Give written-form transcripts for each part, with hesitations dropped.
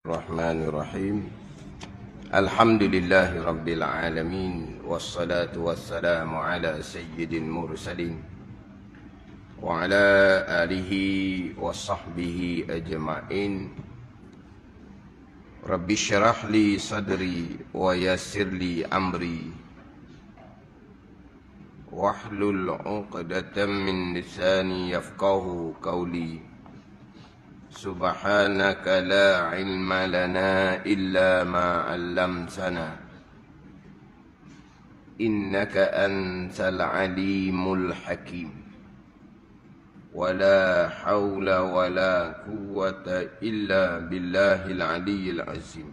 Bismillahirrahmanirrahim. Alhamdulillahi rabbil alamin, wassalatu wassalamu ala sayyidil mursalin wa ala alihi wa sahbihi ajma'in. Rabbi syrah li sadri wa yassir li amri wahlul 'uqdatam min lisani yafqahu qawli. Subhanaka la ilma lana illa ma 'allamtana innaka antal alimul hakim. Wala haula wala quwwata illa billahil aliyyil azim.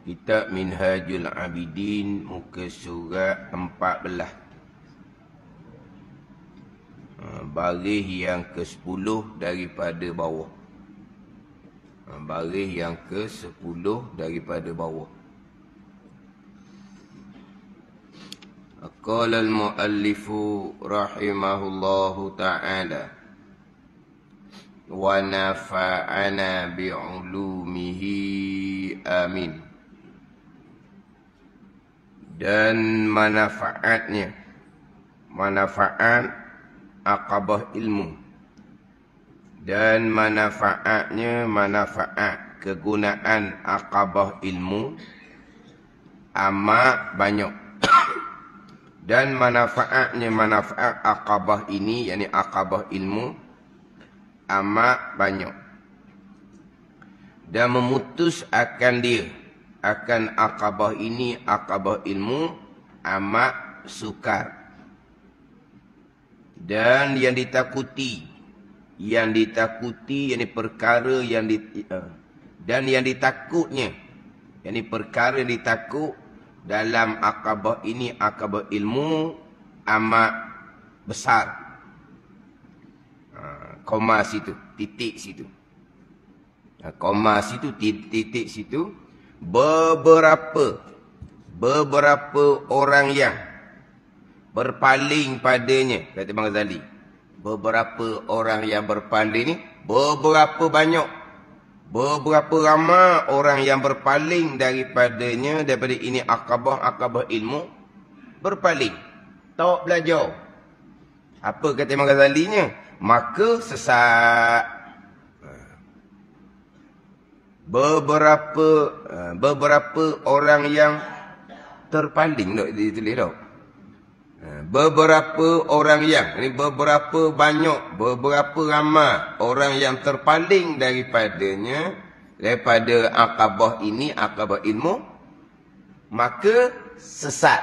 Kitab Minhajul Abidin, muka surat 14, baris yang ke-10 daripada bawah. Baris yang ke-10 daripada bawah. Qala al-muallifu rahimahullahu ta'ala wa nafa'ana bi'ulumihi amin. Dan manfaat aqabah ilmu, dan manfaatnya manfaat kegunaan aqabah ilmu amat banyak. Dan manfaatnya manfaat aqabah ini, yakni aqabah ilmu, amat banyak. Dan memutus akan dia, akan aqabah ini, aqabah ilmu, amat sukar. Dan yang ditakuti, yakni perkara yang dan yang ditakutnya, yakni perkara yang ditakut dalam aqabah ini, aqabah ilmu, amat besar. Koma situ, titik situ. Koma situ, titik situ. Beberapa orang yang berpaling padanya, kata Imam Ghazali. Beberapa orang yang berpaling ni, beberapa banyak, beberapa ramai orang yang berpaling daripadanya, daripada ini aqabah ilmu, berpaling, tak belajar. Apa kata Imam Ghazali-nya? Maka sesat. Beberapa orang yang terpaling, tak ditulis tak? Beberapa orang yang, ini beberapa banyak, beberapa ramai orang yang terpaling daripadanya, daripada aqabah ini, aqabah ilmu, maka sesat.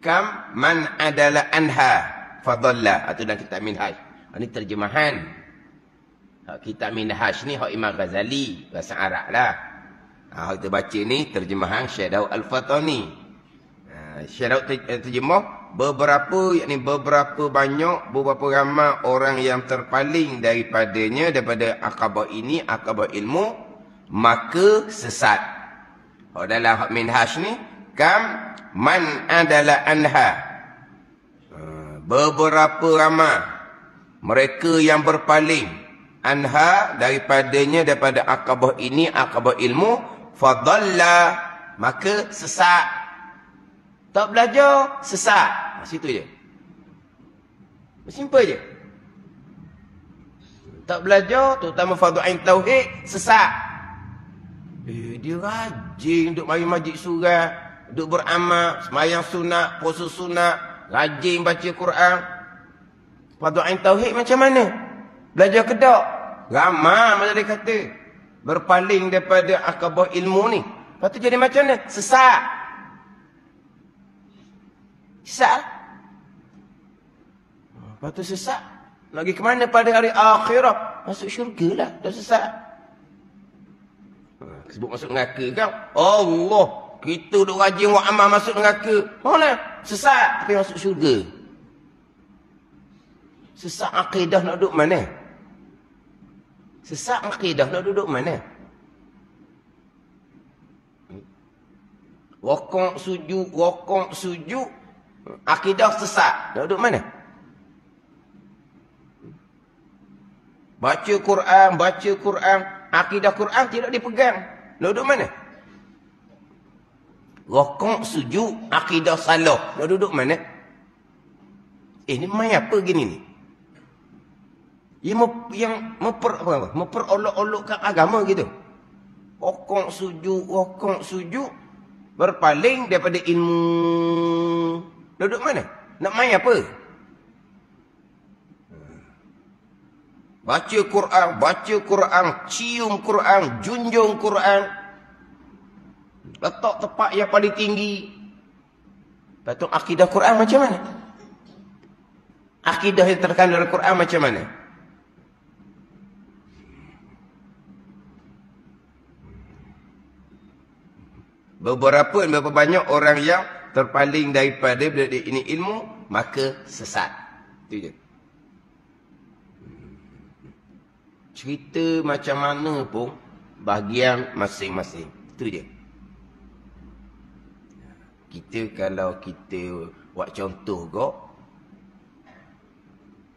Kam man adalah anha fadalla, atau dalam kitab Minhaj. Ini terjemahan. Kitab Minhaj ni hak Imam Ghazali, bahasa Arab lah. Hak kita baca ni terjemahan Syekh Daud Al-Fatani. Syarah terjemah beberapa, yakni beberapa banyak, beberapa ramai orang yang terpaling daripadanya, daripada aqabah ini, aqabah ilmu, maka sesat. Dalam hak Minhaj ni, kam man adalah anha, beberapa ramai mereka yang berpaling anha daripadanya, daripada aqabah ini, aqabah ilmu, fadalla, maka sesat. Tak belajar, sesat. Situ je. Simple je. Tak belajar, terutama fardu ain tauhid, sesat. Dia rajin duduk mari majlis surat, duduk beramal, sembahyang sunat, puasa sunat, rajin baca Quran. Fardu ain tauhid macam mana? Belajar ke tak? Ramai macam dia kata. Berpaling daripada aqabah ilmu ni. Lepas tu jadi macam mana? Sesat. Sesat. Lepas tu sesat. Lagi ke mana pada hari akhirat? Masuk syurga lah. Dah sesat. Sebut masuk neraka kan? Allah. Kita duk rajin buat amal masuk neraka. Mana? Sesat. Tapi masuk syurga. Sesat akidah nak duduk mana? Sesat akidah nak duduk mana? Rokok sujud. Akidah sesat. Nak duduk mana? Baca Quran. Akidah Quran tidak dipegang. Nak duduk mana? Rokok, sujud, akidah salah. Nak duduk mana? Ini main apa gini ni? Yang memperolok-olokkan agama gitu. Rokok, sujud. Berpaling daripada ilmu. Nak duduk mana? Nak main apa? Baca Quran, cium Quran, junjung Quran. Letak tempat yang paling tinggi. Lepas tu akidah Quran macam mana? Akidah yang terkandung dalam Quran macam mana? Berapa banyak orang yang terpaling daripada ini ilmu, maka sesat. Itu je. Cerita macam mana pun, bahagian masing-masing. Itu je. Kalau kita buat contoh kok,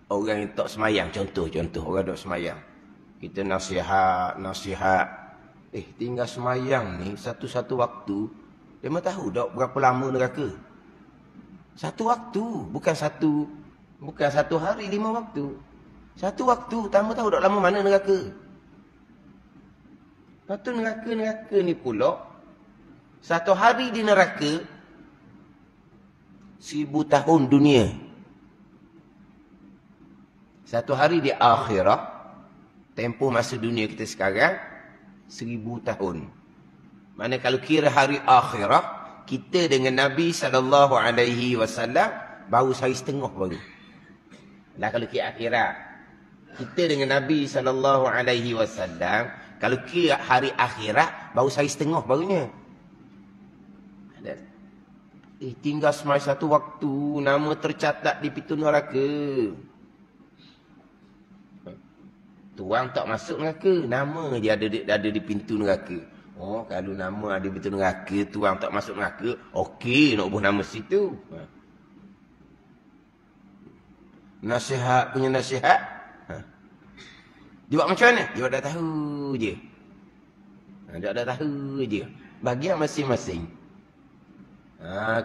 orang yang tak semayang, contoh, orang tak semayang. Kita nasihat. Tinggal semayang ni, satu waktu, dia memang tahu tak berapa lama neraka. Satu waktu, bukan satu hari, 5 waktu. Satu waktu, tamu tahu tak lama mana neraka. Lepas tu neraka ni pula, satu hari di neraka, 1000 tahun dunia. Satu hari di akhirat, tempoh masa dunia kita sekarang, 1000 tahun. Mana kalau kira hari akhirat, kita dengan Nabi SAW baru sehari setengah baru. Lah kalau kira akhirat. Kita dengan Nabi SAW, kalau kira hari akhirat, baru sehari setengah barunya. Tinggal semasa satu waktu, nama tercatat di pintu neraka. Tuang tak masuk neraka, nama je ada di pintu neraka. Oh, kalau nama ada di pintu neraka, tuang tak masuk neraka, okey nak ubah nama situ. Nasihat punya nasihat. Dia buat macam mana? Dia dah tahu je. Dia dah tahu je. Bagian masing-masing.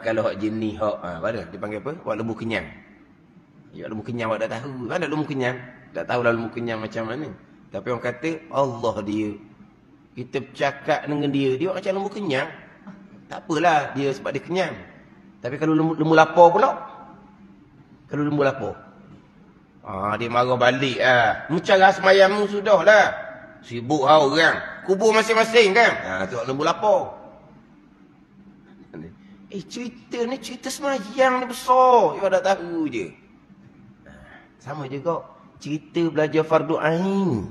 Kalau hak jenis apa dia panggil apa? Hak lembu kenyang. Ya lembu kenyang hak dah tahu. Mana lembu kenyang? Tak tahu lembu kenyang macam mana. Tapi orang kata Allah dia. Kita bercakap dengan dia macam lembu kenyang. Tak apalah dia sebab dia kenyang. Tapi kalau lembu lapar pula. Kalau lembu lapar. Dia marah balik Macam semayammu sudahlah. Sibuk orang. Kubur masing-masing kan. Tu lembu lapar. Cerita ni cerita semayang ni besar. You dah tahu je. Sama juga. Cerita belajar fardu ain.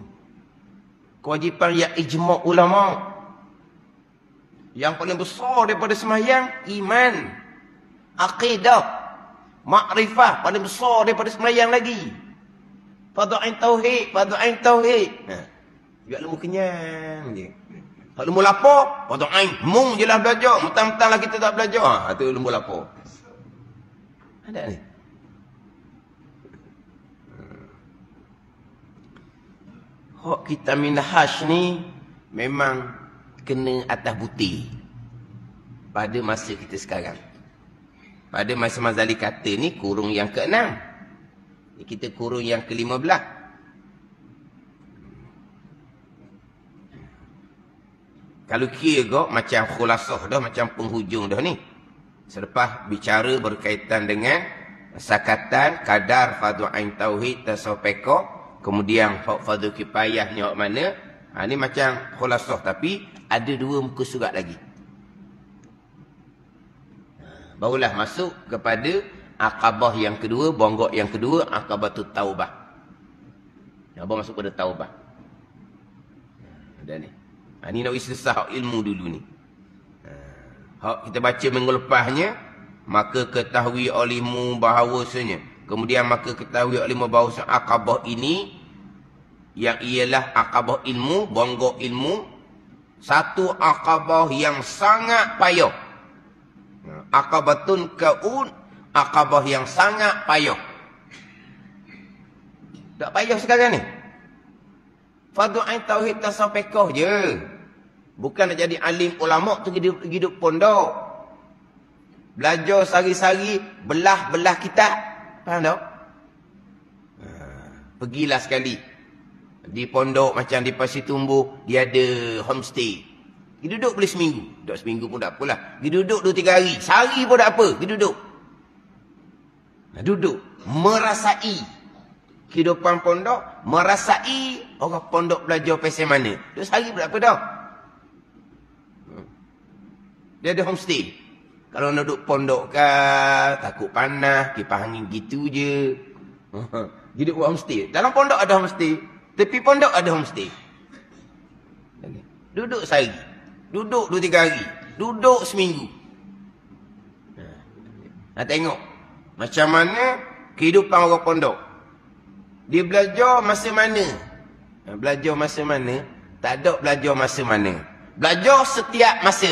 Kewajipan yang ijma' ulama. Yang paling besar daripada semayang, iman. Aqidah. Makrifah. Paling besar daripada semayang lagi. Fardu ain tauhid. Juga lembu kenyang je. Kalau lembu lapar, fardu ain. Mung je lah belajar. Mentang-mentang lah kita tak belajar. Itu lembu lapar. Ada ni. Hak kita minhaj ni memang kena atas butir pada masa kita sekarang. Pada masa Mazali kata ni kurung yang ke-6. Kita kurung yang ke-15. Kalau kira kok macam khulasah dah, macam penghujung dah ni. Selepas bicara berkaitan dengan sakatan, kadar, fardu ain tauhid, tasawuf, kemudian fardu kifayah ni hak mana? Ni macam khulasah tapi ada 2 muka surat lagi. Barulah masuk kepada akabah yang kedua, bonggok yang kedua, akabatut taubah. Abang masuk pada taubah. Ada ni. Ni nak istisah ilmu dulu ni. Kita baca minggu lepasnya, maka ketahui olehmu bahawasanya. Kemudian maka ketahui olehmu bahawasanya akabah ini, yang ialah akabah ilmu, bonggok ilmu, satu akabah yang sangat payah. Akabatun kaun, akabah yang sangat payah. Tak payah sekarang ni. Fardu ain tauhid tasawuf fiqh je. Bukan nak jadi alim ulama tu hidup pondok. Belajar sehari-hari, belah kitab. Faham tak? Pergilah sekali. Di pondok macam di Pasir Tumbuh, dia ada homestay. Dia duduk boleh seminggu. Duduk seminggu pun tak apalah. Dia duduk 2-3 hari. Sehari pun tak apa. Dia duduk. Duduk. Merasai kehidupan pondok. Merasai orang pondok belajar pasal mana. Duduk sehari pun tak apa dah. Dia ada homestay. Kalau nak duduk pondok kan, takut panas, kipas angin gitu je. Dia duduk homestay. Dalam pondok ada homestay. Tepi pondok ada homestay. Duduk sehari. Duduk 2-3 hari. Duduk seminggu. Nak tengok. Macam mana kehidupan orang pondok. Dia belajar masa mana? Belajar masa mana? Tak ada belajar masa mana. Belajar setiap masa.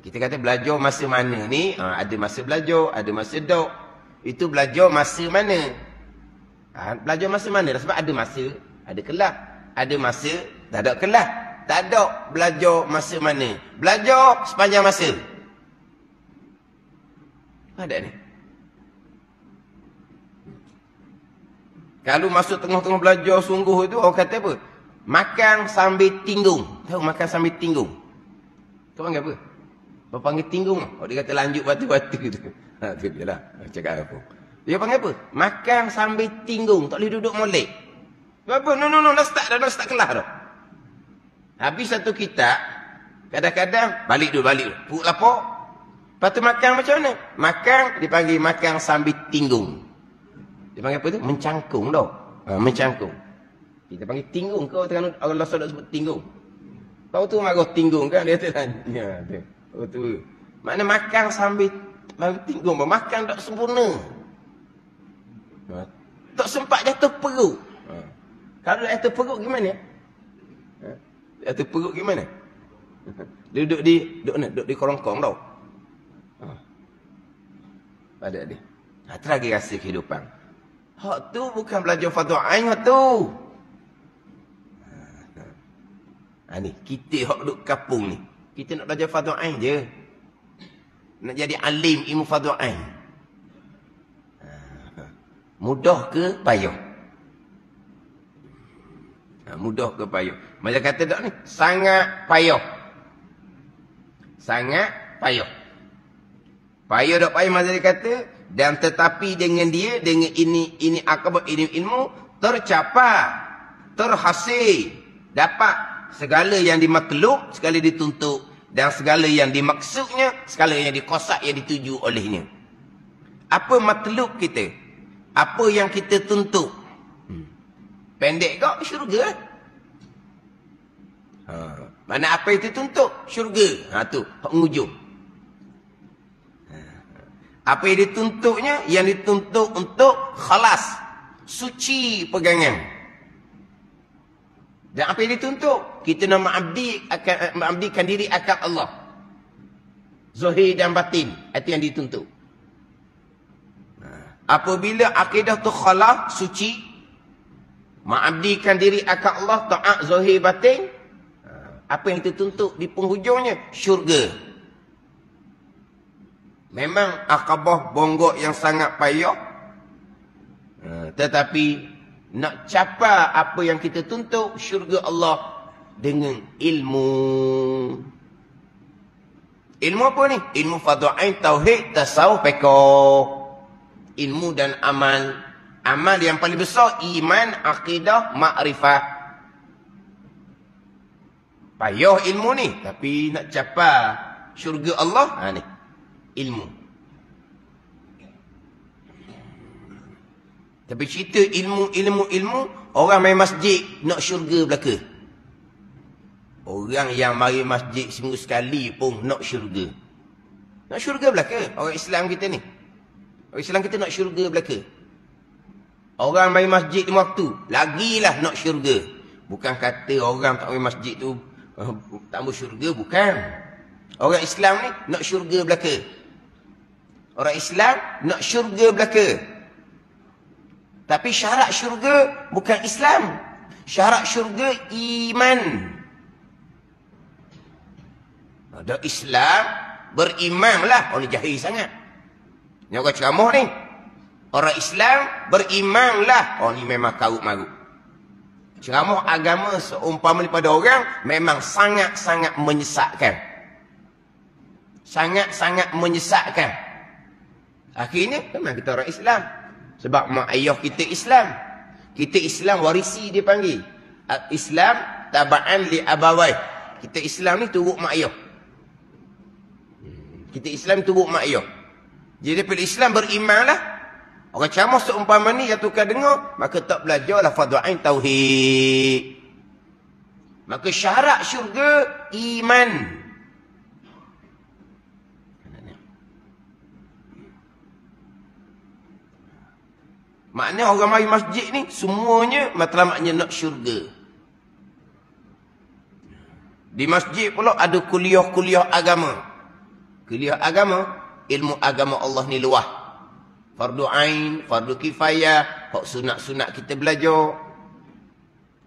Kita kata belajar masa mana ni, ada masa belajar, ada masa dok. Itu belajar masa mana? Belajar masa mana? Sebab ada masa, ada kelas. Ada masa, tak ada kelas. Tak ada belajar masa mana. Belajar sepanjang masa. Ada ni. Kalau masuk tengah-tengah belajar sungguh itu, orang kata apa? Makan sambil tinggung. Tahu makan sambil tinggung? Kau panggil apa? Kau panggil tinggung. Oh, dia kata lanjut batu-batu tu. Tu je lah. Cakap apa. Dia panggil apa? Makan sambil tinggung. Tak boleh duduk molek. Apa? No. Dah start kelas dah. Habis satu kitab. Kadang-kadang balik dulu. Puk lapuk. Lepas tu makan macam mana? Makan, dipanggil makan sambil tinggung. Dia panggil apa tu? Mencangkung tau. Mencangkung. Kita panggil tinggung. Kau tengah orang Langsung nak sebut tinggung. Kau tu marah tinggung kan? Dia kata, ya, tu. Oh tu. Mana makan sambil tinggung. Makan tak sempurna. Tak sempat jatuh perut. Kalau jatuh perut gimana? Jatuh perut gimana? Duduk di korong-korong tau. Pada dia. Itu lagi rasa kehidupan. Hak tu bukan belajar fardu ain hak tu. Ni kita hak duduk kampung ni. Kita nak belajar fardu ain je. Nak jadi alim ilmu fardu ain. Mudah ke payah? Mudah ke payah? Macam kata tak ni? Sangat payah. Sangat payah. Payah tak payah macam dia kata. Dan tetapi dengan dia, dengan ini akabat ilmu, tercapai, terhasil, dapat segala yang dimaklub, segala dituntut. Dan segala yang dimaksudnya, segala yang dikosak, yang dituju olehnya. Apa maklub kita? Apa yang kita tuntut? Pendek kau, syurga. Mana apa yang dituntut? Syurga. Tu, hujung. Apa yang dituntutnya? Yang dituntut untuk khalas. Suci pegangan. Dan apa yang dituntut? Kita nak mengabdikan diri akan Allah. Zahir dan batin. Itu yang dituntut. Apabila akidah tu khalas, suci. Mengabdikan diri akan Allah, taat zahir batin. Apa yang dituntut di penghujungnya? Syurga. Memang akabah bonggok yang sangat payah. Tetapi nak capai apa yang kita tuntut, syurga Allah dengan ilmu. Ilmu apa ni? Ilmu fardu ain, tauhid, tasawuf, fiqh. Ilmu dan amal. Amal yang paling besar iman, akidah, makrifah. Payah ilmu ni, tapi nak capai syurga Allah, ni ilmu. Tapi cerita ilmu, orang main masjid nak syurga belaka. Orang yang mari masjid seminggu sekali pun nak syurga. Nak syurga belaka orang Islam kita ni. Orang Islam kita nak syurga belaka. Orang mari masjid 5 waktu, lagilah nak syurga. Bukan kata orang tak mari masjid tu tak mau syurga, bukan. Orang Islam ni nak syurga belaka. Orang Islam nak syurga belaka. Tapi syarat syurga bukan Islam. Syarat syurga iman. Ada Islam, berimanlah. Oh, ni jahil sangat. Ni orang ceramah ni. Orang Islam, berimanlah. Oh, ni memang karut marut. Ceramah agama seumpama pada orang memang sangat-sangat menyesatkan. Sangat-sangat menyesatkan. Akhirnya memang kita orang Islam. Sebab mak ayah kita Islam. Kita Islam warisi dia panggil. Islam taba'an li abawai. Kita Islam ni turut mak ayah. Kita Islam turut mak ayah. Jadi daripada Islam berimanlah. Orang ceramah seumpama ni yang tukar dengar, maka tak belajar lafaz ain tauhid. Maka syarat syurga iman. Maknanya orang mari masjid ni semuanya matlamatnya nak syurga. Di masjid pula ada kuliah-kuliah agama. Kuliah agama, ilmu agama Allah ni luah. Fardu ain, fardu kifayah, hak sunat-sunat kita belajar.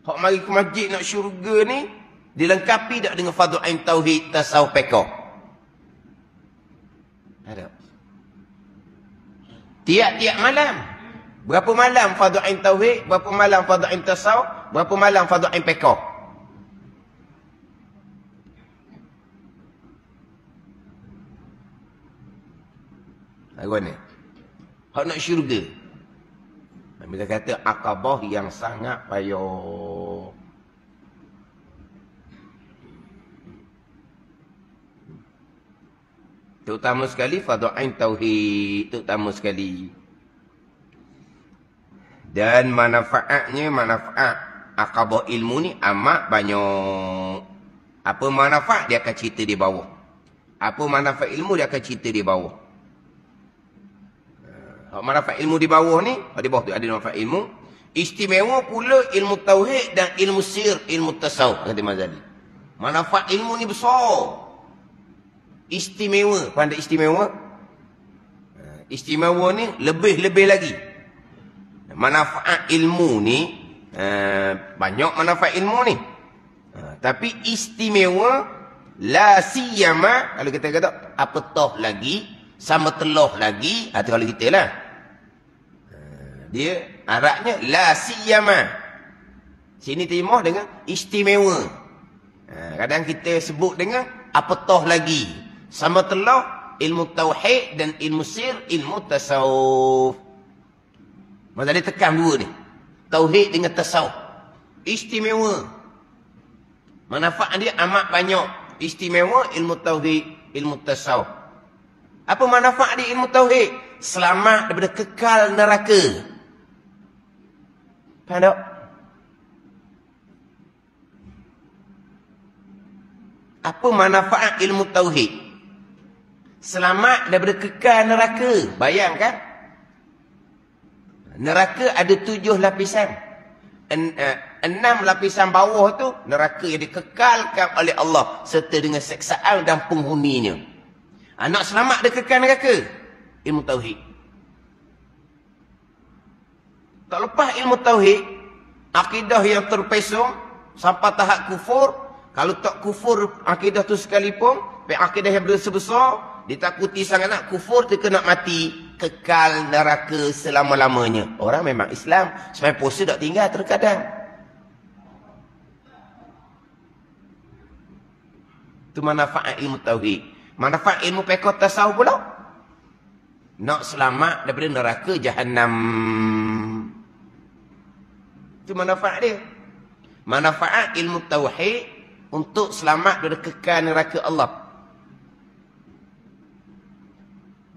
Hak mari ke masjid nak syurga ni dilengkapi tak dengan fardu ain tauhid tasawuf fiqh. Ada. Tiap-tiap malam. Berapa malam fardu ain tauhid, berapa malam fardu ain tasawuf, berapa malam fardu ain fiqh. Apa ni? Hak nak syurga. Bila kata akabah yang sangat payah. Terutama sekali fardu ain tauhid, terutama sekali. Dan manfaatnya, manfaat akabah ilmu ni amat banyak. Apa manfaat dia akan cerita di bawah. Apa manfaat ilmu dia akan cerita di bawah. Manfaat ilmu di bawah ni, di bawah tu ada manfaat ilmu. Istimewa pula ilmu tauhid dan ilmu sir, ilmu tasawuf, kata Imam Ghazali. Manfaat ilmu ni besar. Istimewa, pandai istimewa. Istimewa ni lebih-lebih lagi. Manfaat ilmu ni banyak manfaat ilmu ni. Tapi istimewa la siyama, kalau kita kata apatah lagi, sama telah lagi, atau kalau kita lah. Dia Arabnya la siyama. Sini terjemah dengan istimewa. Kadang kita sebut dengan apatah lagi, sama telah ilmu tauhid dan ilmu sir, ilmu tasawuf. Masa dia tekan dua ni. Tauhid dengan tasawuf. Istimewa. Manfaat dia amat banyak. Istimewa ilmu tauhid, ilmu tasawuf. Apa manfaat dia ilmu tauhid? Selamat daripada kekal neraka. Faham tak? Apa manfaat ilmu tauhid? Selamat daripada kekal neraka. Bayangkan. Neraka ada 7 lapisan. 6 lapisan bawah tu neraka yang dikekalkan oleh Allah serta dengan seksaan dan penghuninya. Nak selamat dari kekal neraka, ilmu tauhid. Tak lepas ilmu tauhid, akidah yang terpesong sampai tahap kufur. Kalau tak kufur akidah tu sekalipun, akidah yang besar, ditakuti sangat nak kufur, terkena mati. Kekal neraka selama-lamanya. Orang memang Islam. Sampai puasa tak tinggal terkadang. Itu manfaat ilmu tauhid. Manfaat ilmu fiqh tasawuf pula. Nak selamat daripada neraka Jahannam. Itu manfaat dia. Manfaat ilmu tauhid untuk selamat dari kekal neraka Allah.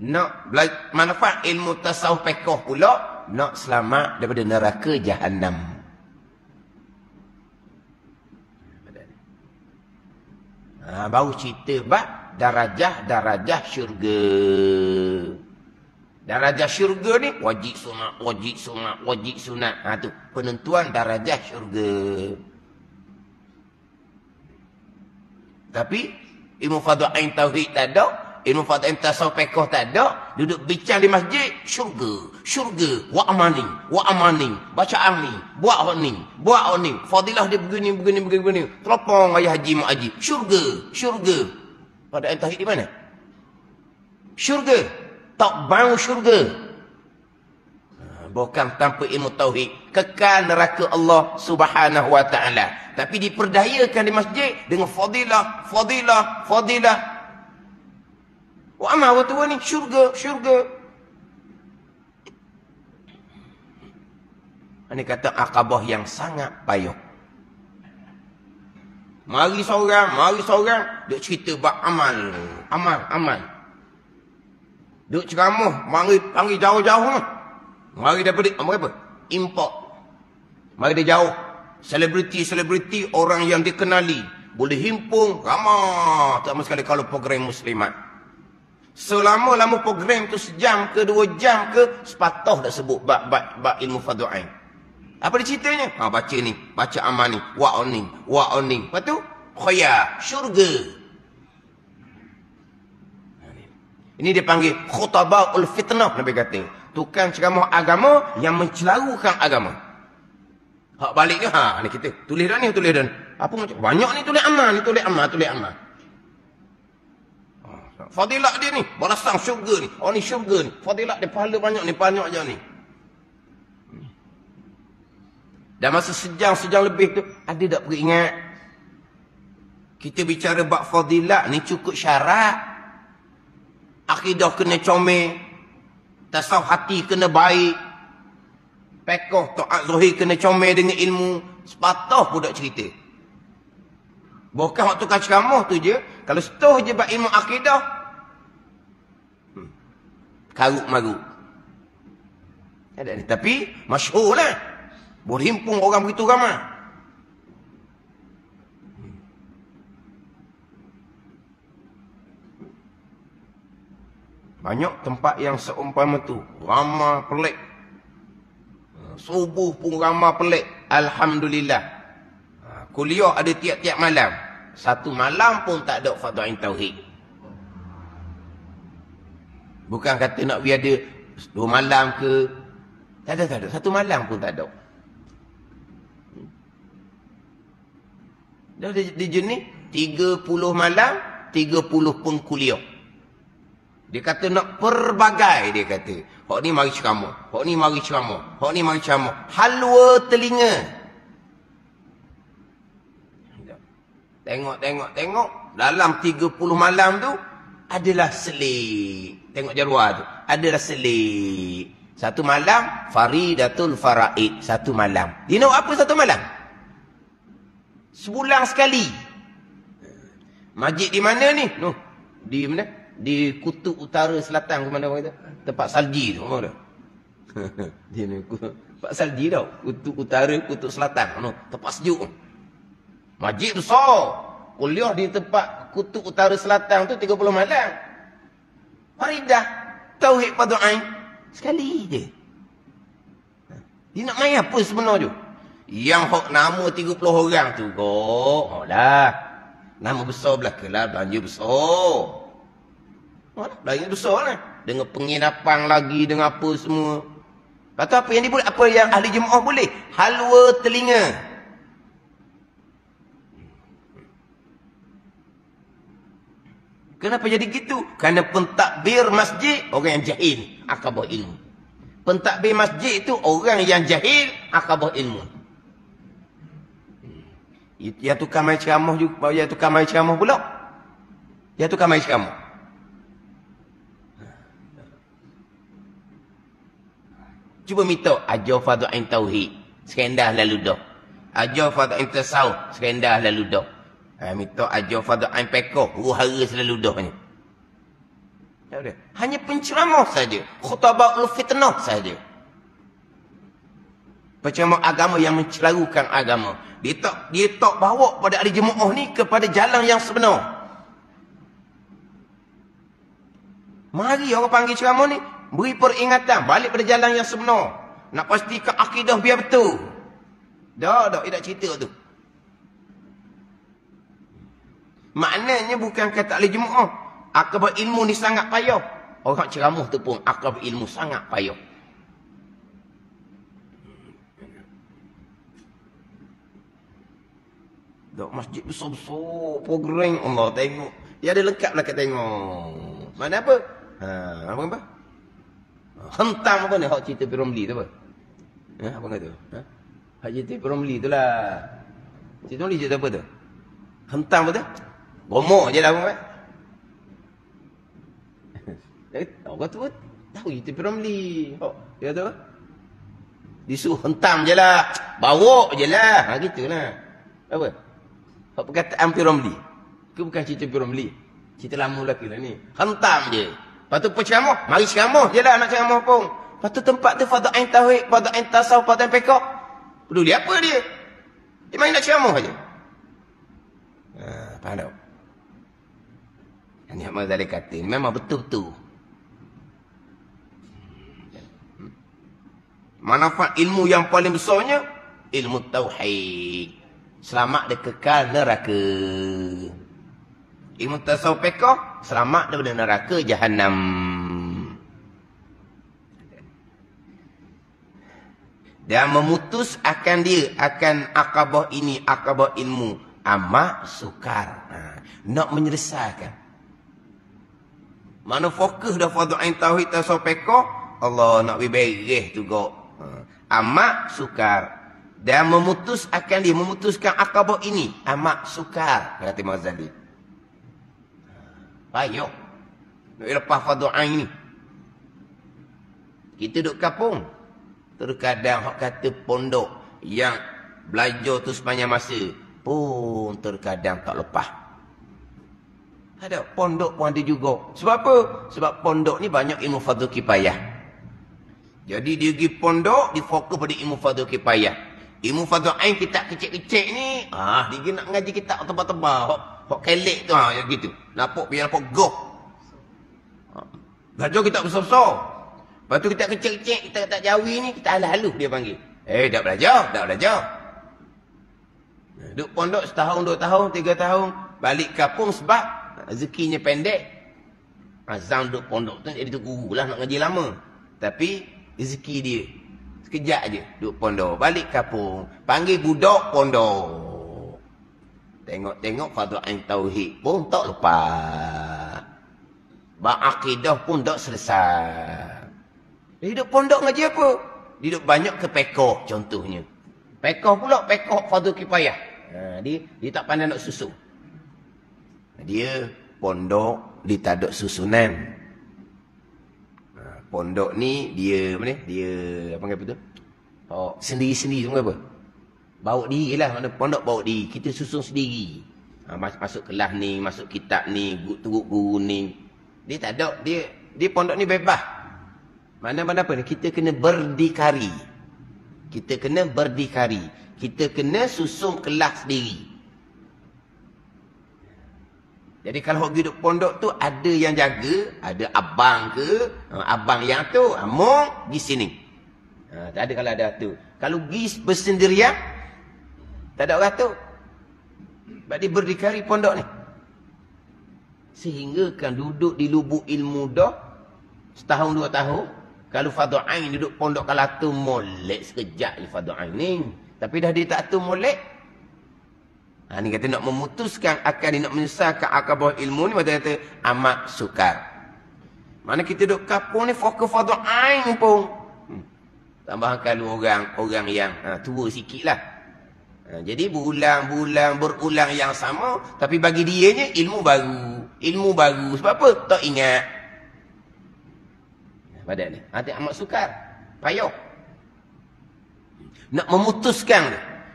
Nak manfaat ilmu tasawuf fiqh pula, nak selamat daripada neraka Jahannam. Baru cerita bab darajah-darajah syurga. Darajah syurga ni wajib sunat, wajib sunat, wajib sunat. Tu penentuan darajah syurga. Tapi ilmu fardu ain tauhid tak ada. Ilmu fadail tasawuf pekoh tak ada. Duduk bincang di masjid. Syurga. Wa amaning. Bacaan ni. Buat ni. Fadilah dia begini. Teropong ayah haji mak haji. Syurga. Fadail tauhid di mana? Syurga. Tak bau syurga. Bukan tanpa ilmu tauhid. Kekal neraka Allah subhanahu wa ta'ala. Tapi diperdayakan di masjid dengan fadilah. Wa amal wa tuwa ni syurga. Ini kata akabah yang sangat payah. Mari seorang. Duk cerita bab amal. Duk ceramah. Mari panggil jauh-jauh. Mari daripada apa? Import. Mari dia jauh. Selebriti orang yang dikenali. Boleh himpun ramah. Tak sekali kalau program muslimat. Selama program tu sejam ke 2 jam ke, sepatah dah sebut bab ilmu fadail. Apa dia ceritanya? Baca ni, baca amal ni, wa'oning. Lepas tu, khayar, syurga. Ini dia panggil khutabaul fitnah, Nabi kata. Tukang ceramah agama yang mencelarukan agama. Hak balik ni, ni kita. Tulis dah ni. Apa macam? Banyak ni tulis amal. Fadilat dia ni. Balasan syurga ni. Ni syurga ni. Fadilat dia pahala banyak je ni. Dan masa sejam lebih tu, ada tak peringat? Kita bicara bab fadilat ni cukup syarat. Akidah kena comel. Tasawuf hati kena baik. Pekoh taat zahir kena comel dengan ilmu. Sepatah pun tak cerita. Bukan waktu tukar ceramah tu je. Kalau setuh je bab ilmu akidah. Karuk maruk. Tapi masyhur lah. Berhimpun orang begitu ramai. Banyak tempat yang seumpama tu. Ramah pelik. Subuh pun ramah pelik. Alhamdulillah. Kuliah ada tiap-tiap malam. Satu malam pun tak ada fadail tauhid. Bukan kata nak biar ada 2 malam ke. Tak ada. Satu malam pun tak ada. Dah di jenis 30 malam, 30 pun kuliah. Dia kata nak pelbagai, dia kata. Hak ni mari ceramah. Halwa telinga. Tengok. Dalam 30 malam tu, adalah selik. Tengok jadual tu. Adalah selik. Satu malam, Faridatul Faraid. Satu malam. Dia nak apa satu malam? Sebulan sekali. Masjid di mana ni? Di mana? Di kutub utara selatan ke mana orang kata? Tempat salji tu. Dia ni tempat salji tau. Kutub utara, kutub selatan. Tempat sejuk. Masjid besar. Kuliah di tempat kutub utara selatan tu 30 malam. Faridah. Tauhid fadail. Sekali je. Dia nak main apa sebenarnya? Yang hok nama 30 orang tu kok. Lah. Nama besar belakanglah. Belanja besar. Belanja besar lah. Dengan penginapan lagi. Dengan apa semua. Lepas apa yang diboleh? Apa yang ahli jemaah boleh? Halwa telinga. Kenapa jadi gitu? Kerana pentadbir masjid orang yang jahil, akabah ilmu. Pentadbir masjid itu orang yang jahil, akabah ilmu. Yang tukar main ceramah juga, yang tukar main ceramah pula. Yang tukar main ceramah. Cuba minta ajar fadail tauhid, sekarang dah lalu dah. Ajar fadail tasawuf, sekarang dah lalu dah. Minta ajar fadail pekoh, huru-hara selalu dah ni. Hanya penceramah saja, khutabaul fitnah saja. Penceramah agama yang mencelarukan agama. Dia tak bawa pada ahli jemaah ni kepada jalan yang sebenar. Mari orang panggil ceramah ni, beri peringatan, balik pada jalan yang sebenar. Nak pastikan akidah biar betul. Dah, tidak cerita tu. Maknanya bukan kata ahli jemaah Akbar ilmu ni sangat payah. Orang ceramah tu pun akbar ilmu sangat payah. Dok masjid besar-besar, program Allah tengok. Dia ada lengkap lah kat tengok. Mana apa? Apa? Hentam apa ni? Hak cerita Piromli tu apa? Apa kata? Hak cerita Piromli tu lah. Cerita Piromli cerita apa tu? Hentam apa tu? Gomok je lah apa? Orang tu pun tahu cerita Piromli. Dia kata apa? Disuruh hentam je lah. Bawa je lah. Gitulah. Apa? Hak perkataan Piromli. Ke bukan cerita Piromli. Cerita lama lagi lah ni. Hentam je. Lepas tu penceramah. Mari ceramah je lah nak ceramah pun. Lepas tu tempat tu Fadhu Ain Tauhid, Fadhu Ain Tasawuf, Fadhu Ain Fiqh. Peduli apa dia? Dia main nak ceramah aja. Faham tak? Ini Ahmad Ghazali kata. Memang betul-betul. Manfaat ilmu yang paling besarnya, ilmu Tauhid. Selamat dia kekal neraka. Ilmu tasawuf fiqh, selamat daripada neraka Jahannam. Dan memutus akan dia, akan akabah ini, akabah ilmu. Amat sukar. Nak menyelesaikan. Mana fokus dah Fadhu Ain Tauhid tasawuf fiqh, Allah nak beres tu kok. Amat sukar. Dan memutus akan dia, memutuskan akabah ini. Amat sukar. Kata Imam Ghazali. Payah. Nak lepas Fadhu Ain ni. Kita duduk kampung. Terkadang hak kata pondok yang belajar tu sepanjang masa pun terkadang tak lepas. Ada pondok pun ada juga. Sebab apa? Sebab pondok ni banyak ilmu fardu kifayah. Jadi dia pergi pondok, dia fokus pada ilmu fardu kifayah. Ilmu Fadhu Ain kitab kecil-kecil ni, dia nak ngaji kitab tebal-tebal. Hok kelek tu, yang gitu. Nampak biar nampak goh. Belajar kitab besar-besar. Lepas tu kitab kecil-kecil, kita tak jawi ni, kita halus dia panggil. Dah belajar. Duduk pondok setahun, 2 tahun, 3 tahun. Balik kampung sebab rezekinya pendek. Azam duduk pondok tu, jadi tu guru lah nak ngaji lama. Tapi rezeki dia sekejap je duduk pondok. Balik kampung, panggil budak pondok. Tengok Fadhu Ain Tauhid pun tak lepas. Akidah pun tak selesai. Dia hidup pondok ngaji apa? Dia hidup banyak ke pekoh contohnya. Pekoh pula, pekoh Fadhu Kifayah. Dia tak pandai nak susun. Dia pondok, dia tak ada susunan. Pondok ni dia apa ni? Dia apa panggil tu? Sendiri-sendiri tu apa? Bawa diri lah, mana pondok bawa diri. Kita susun sendiri. Masuk kelas ni, masuk kitab ni, turut guru ni. Dia tak ada, dia pondok ni bebas. Mana-mana apa ni? Kita kena berdikari. Kita kena susun kelas sendiri. Jadi kalau orang hidup pondok tu ada yang jaga, ada abang ke, abang yang tu, mong di sini. Tak ada kalau ada tu. Kalau pergi bersendirian, tak ada orang tu. Sebab dia berdikari pondok ni. Sehingga kan duduk di lubuk ilmu dah, setahun 2 tahun. Kalau Fadhu Ain duduk pondok kalau tu molek sekejap je Fadhu Ain ni. Tapi dah dia tak tu molek. Ni kata nak memutuskan akal, nak menyelesaikan akabah ilmu ni, macam kata amat sukar. Mana kita duduk kampung ni fokus Fadhu Ain pun. Tambah kalau orang yang tua sikit lah. Jadi berulang yang sama, tapi bagi dia ni ilmu baru. Sebab apa? Tak ingat. Pada ni. Amat sukar. Payah. Nak memutuskan,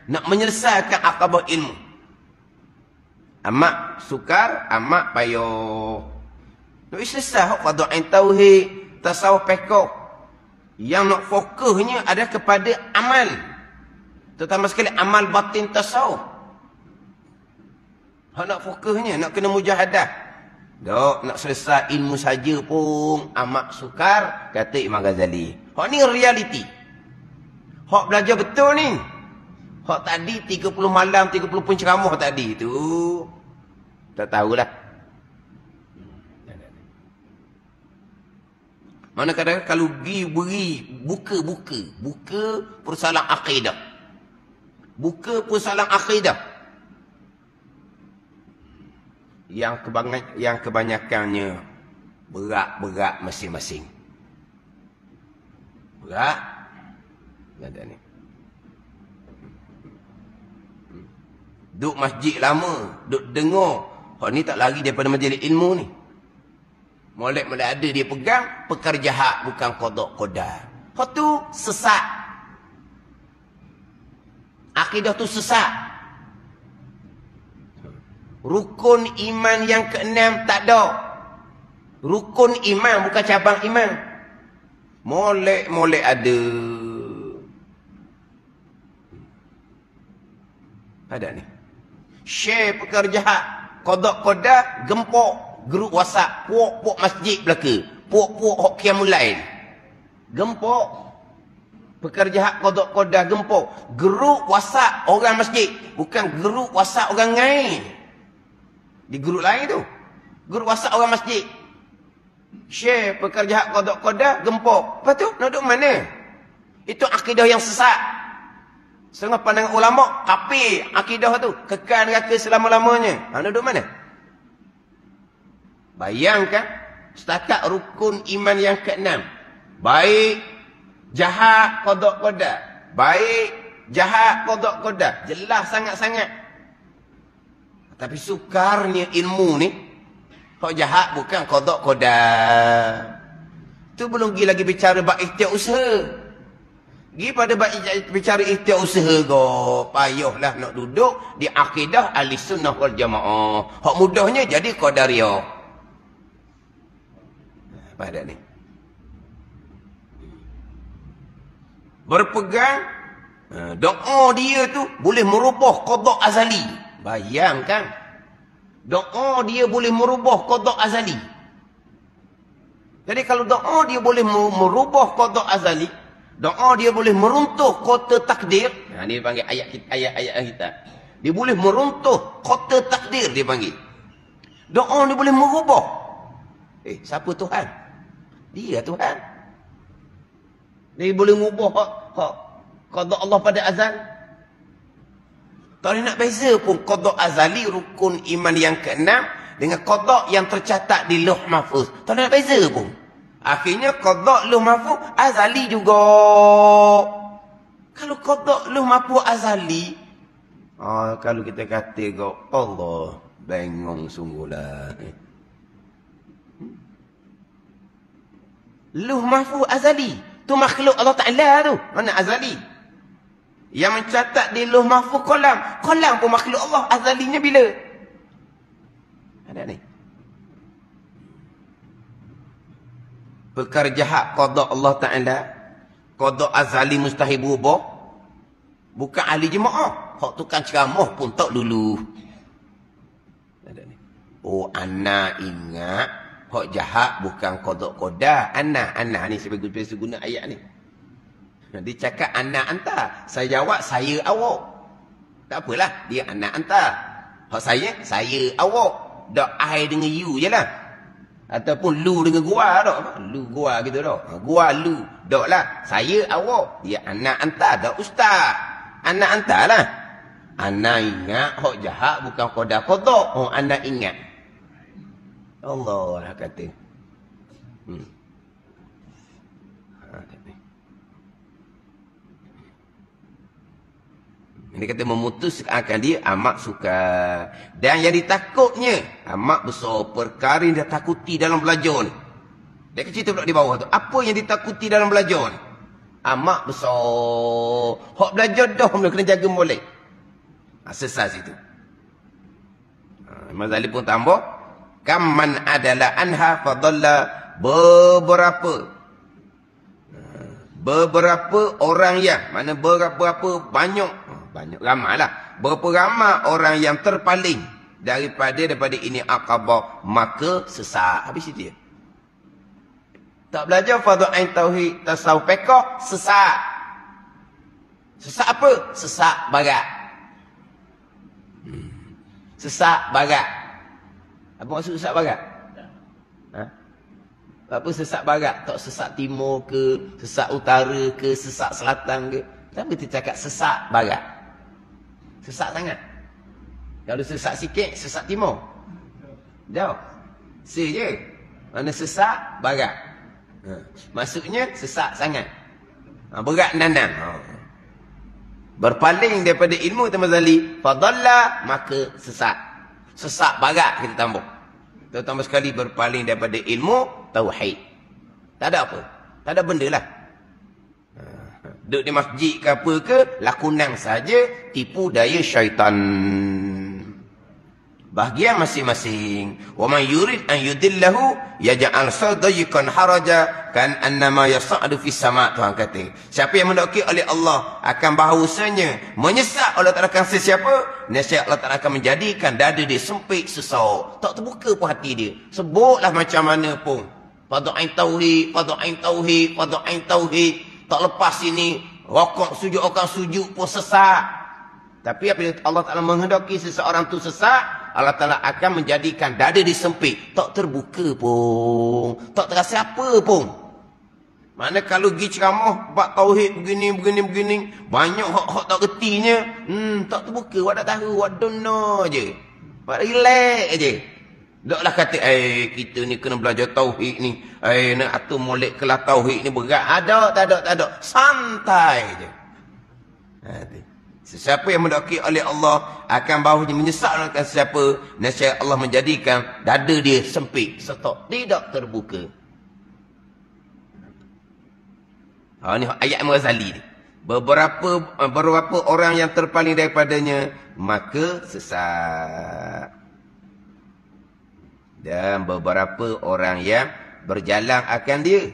nak menyelesaikan akabah ilmu. Amat sukar, amat payah. Nak selesai Fadhu Ain Tauhid, tasawuf fiqh. Yang nak fokusnya ada kepada amal. Terutama sekali amal batin tasawuf. Nak fokusnya, nak kena mujahadah. Nak selesai ilmu saja pun amat sukar, kata Imam Ghazali. Ni realiti. Belajar betul ni. Tadi 30 malam, 30 penceramah tadi tu. Tak tahulah. Mana kadang kalau beri buka persoalan akidah. Buka persoalan akidah. Yang kebanyakannya berat masing-masing. Berat. Ada ni. Duk masjid lama, duk dengar. Hak ni tak lari daripada majlis ilmu ni. Molek-molek ada dia pegang, perkara jahat bukan qada qadar. Hak tu sesat. Akidah tu sesat. Rukun iman yang keenam tak ada. Rukun iman bukan cabang iman. Molek-molek ada. Ada ni. Share perkara jahat, qada qadar, gempok. Grup WhatsApp, puak-puak masjid belaka. Puak-puak hok qiyamul lail. Gempok. Perkara jahat qada qadar gempok. Grup WhatsApp orang masjid, bukan grup WhatsApp orang lain. Di grup lain tu. Grup WhatsApp orang masjid. Share perkara jahat qada qadar gempok. Lepas tu nak duduk mana? Itu akidah yang sesat. Setengah pandangan ulama kafir akidah tu, kekal neraka selama-lamanya. Nak duduk mana? Bayangkan setakat rukun iman yang keenam. Baik jahat qada qadar. Baik jahat qada qadar. Jelas sangat-sangat. Tapi sukarnya ilmu ni, hak jahat bukan qada qadar. Tu belum pergi lagi bicara bab ikhtiar usaha. Pergi pada bab bicara ikhtiar usaha go. Payahlah nak duduk di akidah ahli sunnah wal jamaah. Hak mudahnya jadi qadariyah. Pada ni berpegang doa dia tu boleh merubah qada azali. Bayangkan doa dia boleh merubah qada azali. Jadi kalau doa dia boleh merubah qada azali, doa dia boleh meruntuh kota takdir. Dia panggil ayat kita. Dia boleh meruntuh kota takdir dia panggil. Doa dia boleh merubah. Siapa Tuhan? Dia Tuhan. Dia boleh mengubah hak qada Allah pada azal. Kalau nak beza pun qada azali rukun iman yang keenam dengan qada yang tercatat di Lauh Mahfuz. Tak nak beza pun. Akhirnya qada Lauh Mahfuz azali juga. Kalau qada Lauh Mahfuz azali, kalau kita kata kau Allah bengong sungguhlah. Lauh Mahfuz azali. Tu makhluk Allah Ta'ala tu. Mana azali? Yang mencatat di Lauh Mahfuz kolam. Kolam pun makhluk Allah. Azalinya bila? Ada ni. Perkara jahat qada Allah Ta'ala. Qada azali mustahil berubah. Bukan ahli jemaah. Hak tukang ceramah pun tak dulu. Ada ni. Oh, anak ingat. Hak jahat bukan qada qadar. Anak ni sebagai guna ayat ni. Dia cakap anak hantar. Saya jawab saya awak. Tak apalah. Dia anak hantar. Hak saya awak. Dak I dengan you je lah. Ataupun lu dengan gua dak. Lu gua gitu dak. Gua lu. Dak lah. Saya awak. Dia anak hantar. Dak ustaz. Anak hantar lah. Anak ingat hak jahat bukan qadar qada. Oh anak ingat. Allah kata. Dia kata memutuskan dia amat sukar. Dan yang ditakutnya amat besar perkara yang dia takuti dalam belajar ni. Dia cerita pula di bawah tu. Apa yang ditakuti dalam belajar ni? Amat besar. Hak belajar dah mula kena jaga molek. Sesat situ. Imam Ghazali pun tambah. Kamman adalah anha fadalla beberapa orang yang mana berapa banyak ramai lah. Berapa ramai orang yang terpaling daripada ini aqabah maka sesat. Habis itu dia. Tak belajar fardhu ain tauhid tasawuf fiqh sesat. Sesat apa? Sesat barat. Sesat barat. Apa maksud sesat barat? Apa sesat barat? Tak sesat timur ke, sesat utara ke, sesat selatan ke. Kenapa kita cakap sesat barat? Sesat sangat. Kalau sesat sikit, sesat timur. Jauh. Je. Mana sesat barat. Maksudnya sesat sangat. Berat nanang. Berpaling daripada ilmu Tuan Ghazali, fadalla, maka sesat. Sesat barat kita tambah. Terutama sekali berpaling daripada ilmu tauhid. Tak ada apa. Tak ada benda lah. Duduk di masjid ke apa ke, lakonan saja, tipu daya syaitan. Bahagian masing-masing. Wa man yurid an yudillahu yaj'al sadayqan haraja kan annama yas'adu fis sama'. Tuhan kata, siapa yang mendaki oleh Allah akan bahawasanya menyesat Allah Taala akan sesiapa, nescaya Allah Taala akan menjadikan dada dia sempit sesak. Tak terbuka pun hati dia. Sebutlah macam mana pun. Fardhu ain tauhid, fardhu ain tauhid, fardhu ain tauhid. Tak lepas ini rokok sujud orang sujud pun sesat. Tapi apabila Allah Taala menghendaki seseorang tu sesat, Allah Ta'ala akan menjadikan dada disempit. Tak terbuka pun. Tak terasa apa pun. Mana kalau pergi ceramah, bab tauhid begini. Banyak hak tak kertinya. Tak terbuka. Awak tak tahu. Awak don't know je. Awak relax je. Taklah kata, kita ni kena belajar tauhid ni. Nak atur molek kelas tauhid ni berat. Tak ada. Santai je. Sesiapa yang mendaki oleh Allah akan bahunya menyesatkan sesiapa, nescaya Allah menjadikan dada dia sempit, setok, tidak terbuka. Ini ayat Ghazali ni. Beberapa orang yang terpaling daripadanya maka sesat. Dan beberapa orang yang berjalan akan dia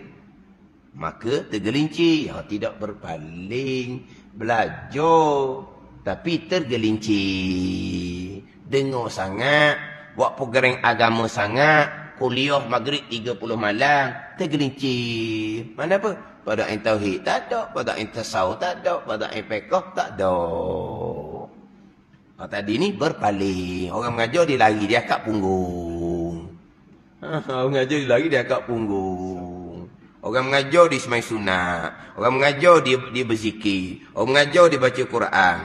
maka tergelincir. Tidak berpaling, belajar tapi tergelincir. Dengar sangat, buat program agama sangat, kuliah maghrib 30 malam, tergelincir. Mana apa? Pada ain tauhid tak ada, pada ain tasawuf tak ada, pada ain fiqh tak ada. Tadi ni berpaling. Orang mengajar dia lari, dia angkat punggung. Orang mengajar dia lari, dia angkat punggung. Orang mengajar dia semai sunat. Orang mengajar dia berzikir. Orang mengajar dia baca Quran.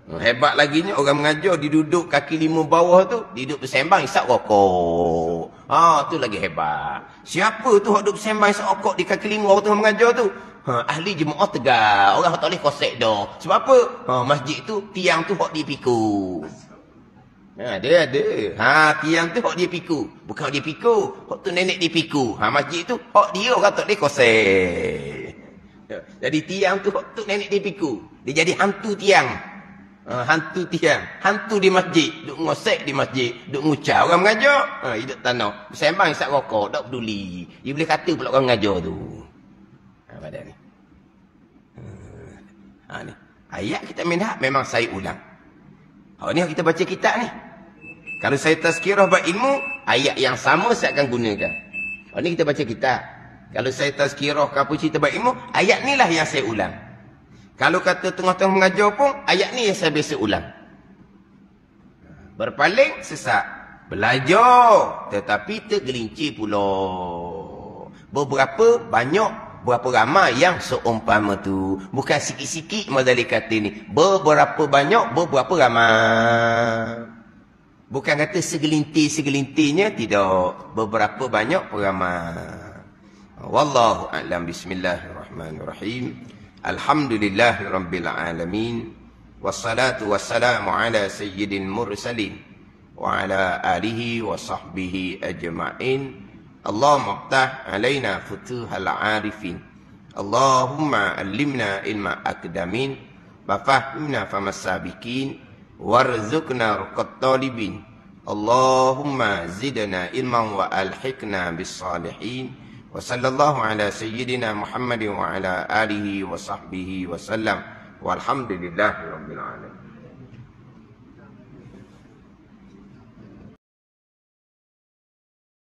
Hebat laginya orang mengajar dia duduk kaki 5 bawah tu, dia duduk bersembang isap rokok. Tu lagi hebat. Siapa tu hok duduk bersembang isap rokok di kaki 5 bawah tu mengajar tu? Ahli jemaah tegak. Orang tak boleh kosek dah. Sebab apa? Masjid tu tiang tu hok dipikul. Dia ada. Tiang tu hok dia pikul. Bukan dia pikul. Hok tu nenek dia pikul. Masjid tu hok dia orang tak boleh kosek. Jadi tiang tu hok tu nenek dia pikul. Dia jadi hantu tiang. Hantu tiang. Hantu di masjid. Duk ngosek di masjid. Duk ngucap. Orang mengajar. Hidup tanah. Bersembang isap rokok. Tak peduli. Dia boleh kata pula orang mengajar tu. Pada ni. Ni. Ayat kita minat memang saya ulang. Ni kita baca kitab ni. Kalau saya tazkirah bab ilmu, ayat yang sama saya akan gunakan. Ni kita baca kitab. Kalau saya tazkirah ke apa cerita bab ilmu, ayat ni lah yang saya ulang. Kalau kata tengah-tengah mengajar pun, ayat ni yang saya biasa ulang. Berpaling sesat. Belajar. Tetapi tergelincir pula. Berapa ramai yang seumpama tu. Bukan sikit-sikit Ghazali kata ni. Berapa banyak, berapa ramai. Bukan kata segelintir-segelintirnya, tidak. Beberapa banyak peramai. Wallahu a'lam. Bismillahirrahmanirrahim. Alhamdulillahirabbil alamin. Wassalatu wassalamu ala sayyidil mursalin wa ala alihi wa sahbihi ajma'in. Allahumma aftah alaina futuhal arifin. Allahumma allimna ilma akdamin wa fahimna famasabikin warzuqna ruqat talibin. Allahumma zidna ilman wa alhiqna bis salihin. Wa sallallahu ala sayyidina Muhammadin wa ala alihi wa sahbihi wa sallam. Walhamdulillahi rabbil alamin.